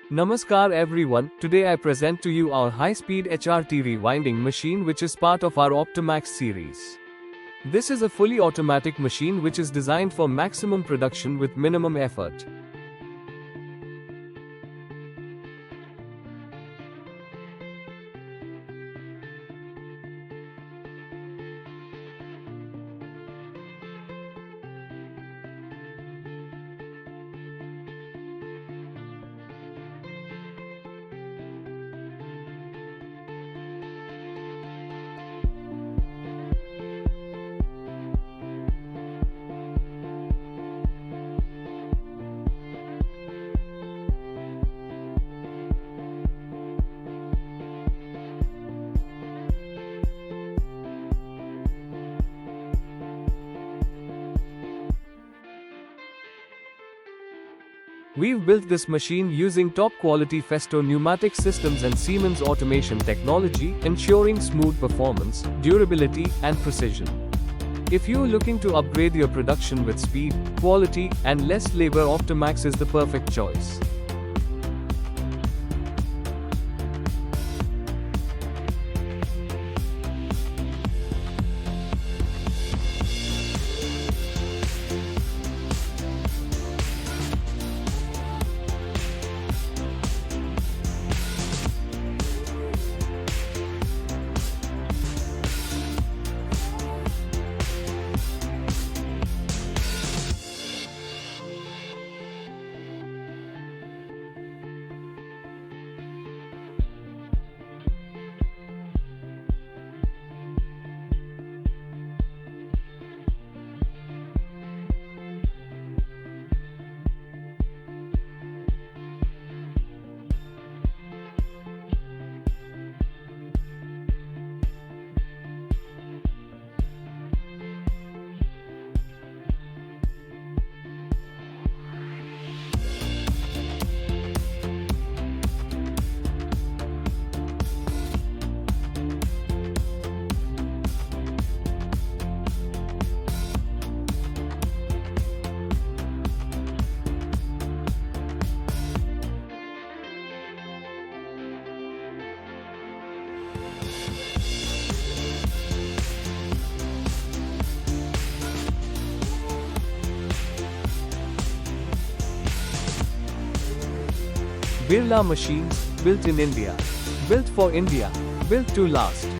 Namaskar everyone, today I present to you our high-speed HRT rewinding machine which is part of our Optimax series. This is a fully automatic machine which is designed for maximum production with minimum effort. We've built this machine using top-quality Festo pneumatic systems and Siemens automation technology, ensuring smooth performance, durability, and precision. If you're looking to upgrade your production with speed, quality, and less labor, Optimax is the perfect choice. Birla machines, built in India. Built for India. Built to last.